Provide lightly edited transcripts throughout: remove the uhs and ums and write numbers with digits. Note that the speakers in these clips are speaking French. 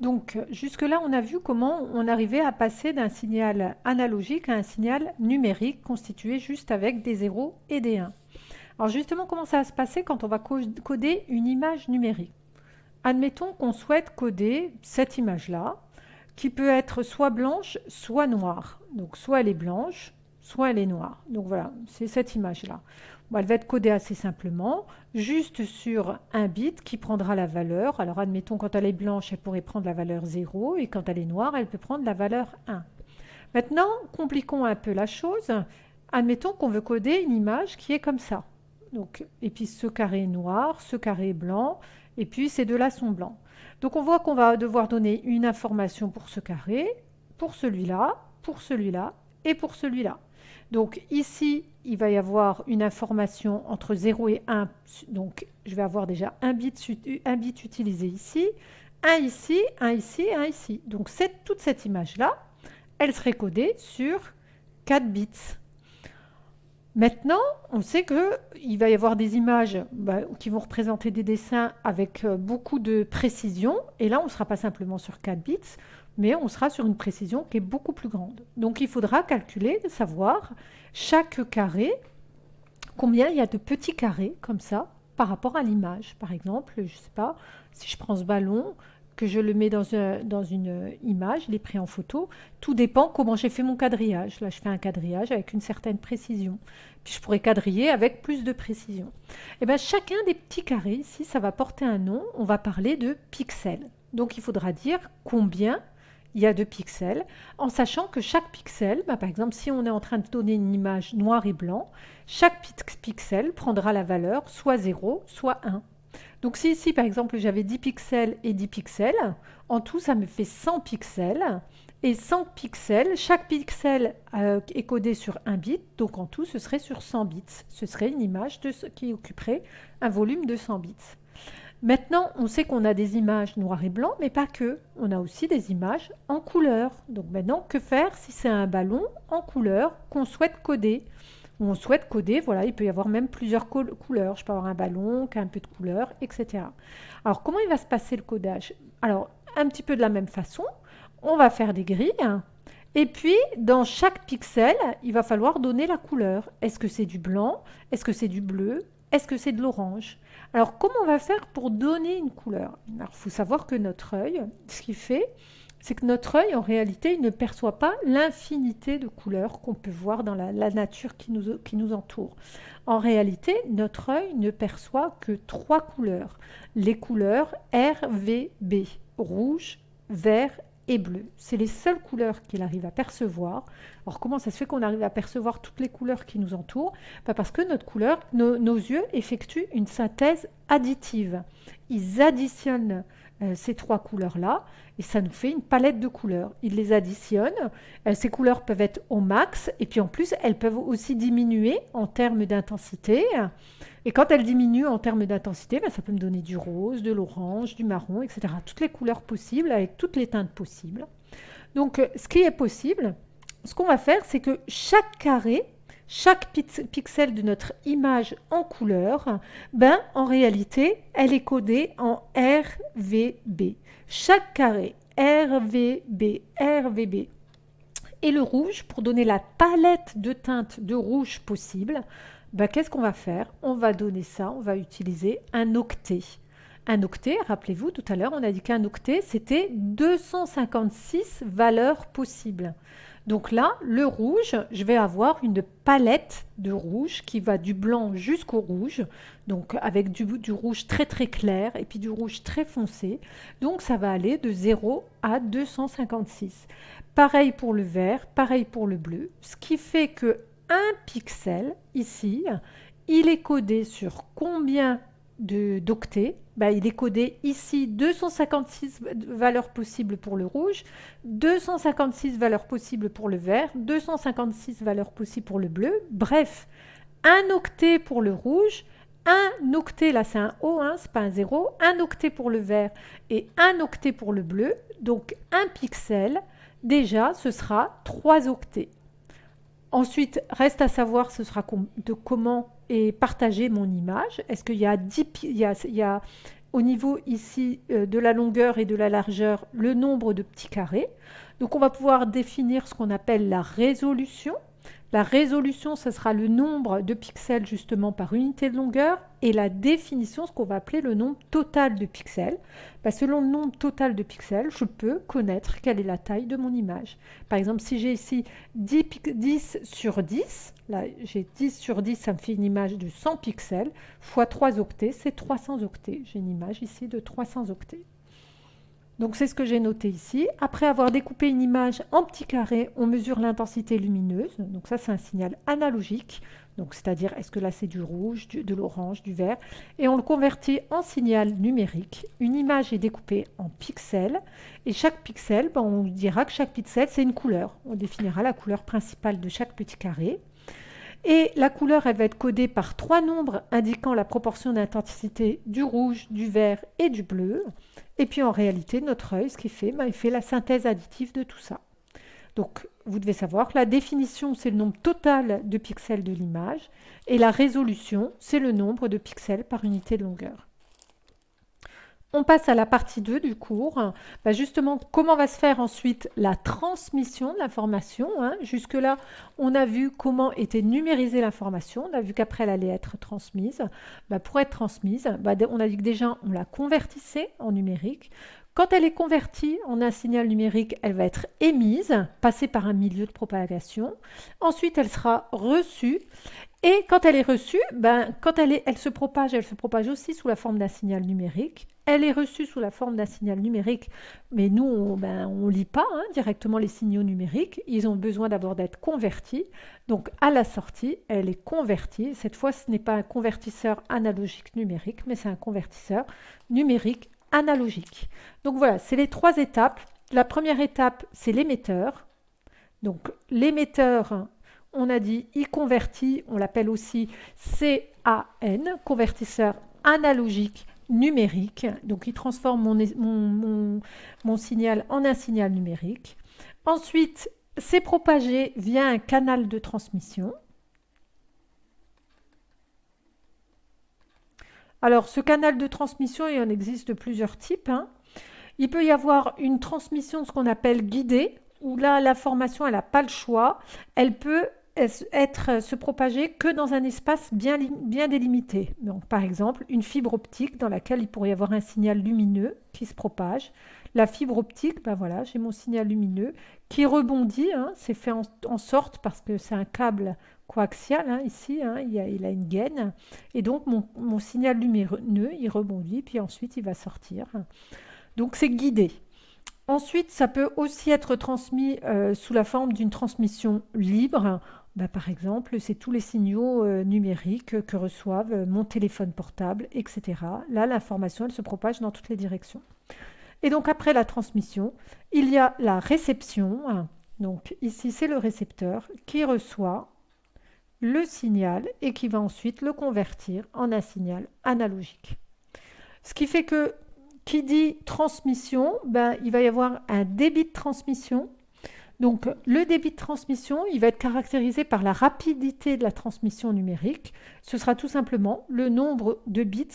Donc, jusque-là, on a vu comment on arrivait à passer d'un signal analogique à un signal numérique constitué juste avec des zéros et des 1. Alors justement, comment ça va se passer quand on va coder une image numérique? Admettons qu'on souhaite coder cette image-là, qui peut être soit blanche, soit noire. Donc soit elle est blanche, soit elle est noire. Donc voilà, c'est cette image-là. Bon, elle va être codée assez simplement, juste sur un bit qui prendra la valeur. Alors admettons, quand elle est blanche, elle pourrait prendre la valeur 0, et quand elle est noire, elle peut prendre la valeur 1. Maintenant, compliquons un peu la chose. Admettons qu'on veut coder une image qui est comme ça. Donc, et puis ce carré est noir, ce carré est blanc, et puis ces deux-là sont blancs. Donc on voit qu'on va devoir donner une information pour ce carré, pour celui-là et pour celui-là. Donc ici, il va y avoir une information entre 0 et 1. Donc je vais avoir déjà un bit utilisé ici, un ici, un ici et un ici. Donc toute cette image-là, elle serait codée sur 4 bits. Maintenant, on sait qu'il va y avoir des images qui vont représenter des dessins avec beaucoup de précision. Et là, on ne sera pas simplement sur 4 bits, mais on sera sur une précision qui est beaucoup plus grande. Donc, il faudra calculer, savoir chaque carré, combien il y a de petits carrés comme ça par rapport à l'image. Par exemple, je ne sais pas, si je prends ce ballon, que je le mets dans une image, il est pris en photo, tout dépend comment j'ai fait mon quadrillage. Là, je fais un quadrillage avec une certaine précision. Puis je pourrais quadriller avec plus de précision. Et bien, chacun des petits carrés, ici, ça va porter un nom. On va parler de pixels. Donc, il faudra dire combien il y a de pixels, en sachant que chaque pixel, par exemple, si on est en train de donner une image noir et blanc, chaque pixel prendra la valeur soit 0, soit 1. Donc si ici, par exemple, j'avais 10 pixels et 10 pixels, en tout, ça me fait 100 pixels. Et 100 pixels, chaque pixel est codé sur un bit, donc en tout, ce serait sur 100 bits. Ce serait une image qui occuperait un volume de 100 bits. Maintenant, on sait qu'on a des images noires et blancs, mais pas que. On a aussi des images en couleur. Donc maintenant, que faire si c'est un ballon en couleur qu'on souhaite coder? On souhaite coder, voilà, il peut y avoir même plusieurs couleurs. Je peux avoir un ballon qui a un peu de couleur, etc. Alors, comment il va se passer le codage? Alors, un petit peu de la même façon, on va faire des grilles. Et puis, dans chaque pixel, il va falloir donner la couleur. Est-ce que c'est du blanc? Est-ce que c'est du bleu? Est-ce que c'est de l'orange? Alors, comment on va faire pour donner une couleur? Alors, il faut savoir que notre œil, ce qu'il fait, c'est que notre œil, en réalité, il ne perçoit pas l'infinité de couleurs qu'on peut voir dans la nature qui nous entoure. En réalité, notre œil ne perçoit que trois couleurs. Les couleurs RVB, rouge, vert et bleu. C'est les seules couleurs qu'il arrive à percevoir. Alors comment ça se fait qu'on arrive à percevoir toutes les couleurs qui nous entourent? Parce que nos yeux effectuent une synthèse additive. Ils additionnent ces trois couleurs-là et ça nous fait une palette de couleurs. Ils les additionnent. Ces couleurs peuvent être au max et puis en plus, elles peuvent aussi diminuer en termes d'intensité. Et quand elles diminuent en termes d'intensité, ça peut me donner du rose, de l'orange, du marron, etc. Toutes les couleurs possibles avec toutes les teintes possibles. Donc, ce qui est possible, ce qu'on va faire, c'est que chaque carré, chaque pixel de notre image en couleur, en réalité, elle est codée en RVB. Chaque carré, RVB, RVB. Et le rouge, pour donner la palette de teintes de rouge possible, qu'est-ce qu'on va faire? On va donner ça, on va utiliser un octet. Un octet, rappelez-vous, tout à l'heure, on a dit qu'un octet, c'était 256 valeurs possibles. Donc là, le rouge, je vais avoir une palette de rouge qui va du blanc jusqu'au rouge, donc avec du rouge très très clair et puis du rouge très foncé. Donc ça va aller de 0 à 256. Pareil pour le vert, pareil pour le bleu, ce qui fait que un pixel ici, il est codé sur combien d'octets? Il est codé ici 256 valeurs possibles pour le rouge, 256 valeurs possibles pour le vert, 256 valeurs possibles pour le bleu. Bref, un octet pour le rouge, un octet, là c'est un O, c'est pas un 0, un octet pour le vert et un octet pour le bleu. Donc un pixel, déjà, ce sera 3 octets. Ensuite, reste à savoir comment est partagée mon image. Est-ce qu'il y a au niveau ici de la longueur et de la largeur le nombre de petits carrés. Donc on va pouvoir définir ce qu'on appelle la résolution. La résolution, ce sera le nombre de pixels justement par unité de longueur, et la définition, ce qu'on va appeler le nombre total de pixels. Selon le nombre total de pixels, je peux connaître quelle est la taille de mon image. Par exemple, si j'ai ici 10 sur 10, là j'ai 10 sur 10, ça me fait une image de 100 pixels, fois 3 octets, c'est 300 octets. J'ai une image ici de 300 octets. Donc c'est ce que j'ai noté ici. Après avoir découpé une image en petits carrés, on mesure l'intensité lumineuse. Donc ça, c'est un signal analogique. Donc c'est-à-dire, est-ce que là c'est du rouge, de l'orange, du vert. Et on le convertit en signal numérique. Une image est découpée en pixels. Et chaque pixel, on dira que chaque pixel, c'est une couleur. On définira la couleur principale de chaque petit carré. Et la couleur, elle va être codée par 3 nombres indiquant la proportion d'intensité du rouge, du vert et du bleu. Et puis en réalité, notre œil, ce qu'il fait, il fait la synthèse additive de tout ça. Donc vous devez savoir que la définition, c'est le nombre total de pixels de l'image, et la résolution, c'est le nombre de pixels par unité de longueur. On passe à la partie 2 du cours. Justement, comment va se faire ensuite la transmission de l'information. Jusque-là, on a vu comment était numérisée l'information. On a vu qu'après, elle allait être transmise. Pour être transmise, on a dit que déjà, on la convertissait en numérique. Quand elle est convertie en un signal numérique, elle va être émise, passer par un milieu de propagation. Ensuite, elle sera reçue. Et quand elle est reçue, quand elle se propage aussi sous la forme d'un signal numérique. Elle est reçue sous la forme d'un signal numérique, mais nous, on ne lit pas directement les signaux numériques. Ils ont besoin d'abord d'être convertis. Donc, à la sortie, elle est convertie. Cette fois, ce n'est pas un convertisseur analogique numérique, mais c'est un convertisseur numérique analogique. Donc, voilà, c'est les 3 étapes. La première étape, c'est l'émetteur. Donc, l'émetteur, on a dit, il convertit, on l'appelle aussi CAN, convertisseur analogique numérique. Donc, il transforme mon signal en un signal numérique. Ensuite, c'est propagé via un canal de transmission. Alors, ce canal de transmission, il en existe de plusieurs types. Il peut y avoir une transmission, ce qu'on appelle guidée, où là, l'information, elle n'a pas le choix. Elle peut se propager que dans un espace bien délimité. Donc, par exemple, une fibre optique dans laquelle il pourrait y avoir un signal lumineux qui se propage. La fibre optique, voilà, j'ai mon signal lumineux qui rebondit. C'est fait en sorte, parce que c'est un câble coaxial, ici, il a une gaine. Et donc, mon signal lumineux, il rebondit, puis ensuite, il va sortir. Donc, c'est guidé. Ensuite, ça peut aussi être transmis sous la forme d'une transmission libre. Par exemple, c'est tous les signaux numériques que reçoivent mon téléphone portable, etc. Là, l'information, elle se propage dans toutes les directions. Et donc, après la transmission, il y a la réception. Donc, ici, c'est le récepteur qui reçoit le signal et qui va ensuite le convertir en un signal analogique. Ce qui fait que, qui dit transmission, il va y avoir un débit de transmission. Donc, le débit de transmission, il va être caractérisé par la rapidité de la transmission numérique. Ce sera tout simplement le nombre de bits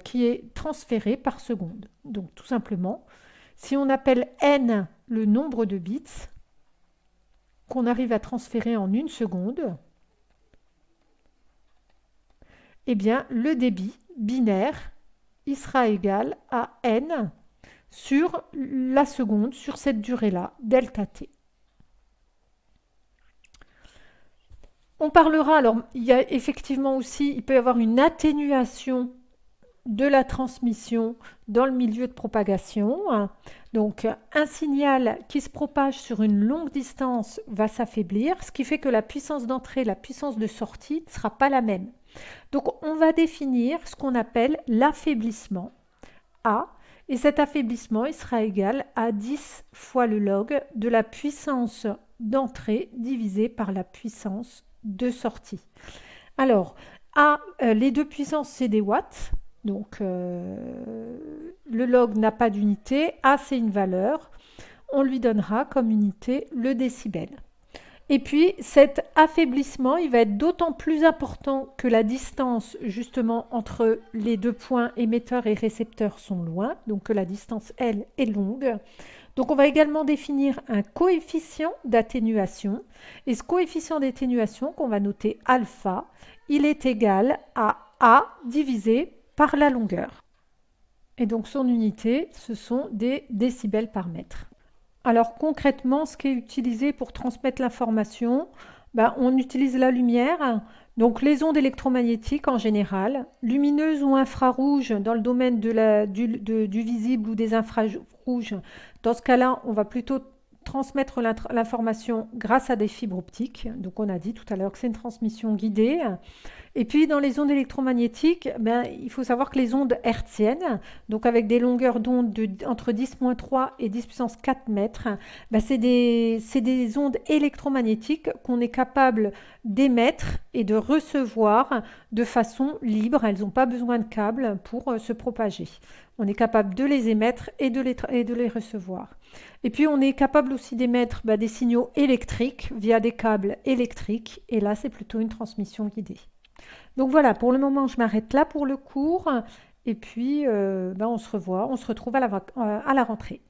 qui est transféré par seconde. Donc, tout simplement, si on appelle n le nombre de bits qu'on arrive à transférer en 1 seconde, eh bien, le débit binaire, il sera égal à n sur la seconde, sur cette durée-là, delta t. On parlera, alors il y a effectivement aussi, il peut y avoir une atténuation de la transmission dans le milieu de propagation. Donc un signal qui se propage sur une longue distance va s'affaiblir, ce qui fait que la puissance d'entrée, la puissance de sortie ne sera pas la même. Donc on va définir ce qu'on appelle l'affaiblissement A, et cet affaiblissement il sera égal à 10 fois le log de la puissance d'entrée divisé par la puissance de sortie. Alors, A, les deux puissances, c'est des watts. Donc, le log n'a pas d'unité. A, c'est une valeur. On lui donnera comme unité le décibel. Et puis cet affaiblissement, il va être d'autant plus important que la distance justement entre les deux points émetteurs et récepteurs sont loin, donc que la distance, elle, est longue. Donc on va également définir un coefficient d'atténuation. Et ce coefficient d'atténuation qu'on va noter alpha, il est égal à A divisé par la longueur. Et donc son unité, ce sont des décibels par mètre. Alors concrètement, ce qui est utilisé pour transmettre l'information, ben, on utilise la lumière, donc les ondes électromagnétiques en général, lumineuses ou infrarouges dans le domaine du visible ou des infrarouges. Dans ce cas-là, on va plutôt transmettre l'information grâce à des fibres optiques. Donc on a dit tout à l'heure que c'est une transmission guidée. Et puis dans les ondes électromagnétiques, ben, il faut savoir que les ondes hertziennes, donc avec des longueurs d'onde entre 10-3 et 10 puissance 4 mètres, ben, c'est des ondes électromagnétiques qu'on est capable d'émettre et de recevoir de façon libre. Elles n'ont pas besoin de câbles pour se propager. On est capable de les émettre et de les recevoir. Et puis on est capable aussi d'émettre ben, des signaux électriques via des câbles électriques. Et là, c'est plutôt une transmission guidée. Donc voilà, pour le moment, je m'arrête là pour le cours. Et puis, ben, on se retrouve à la rentrée.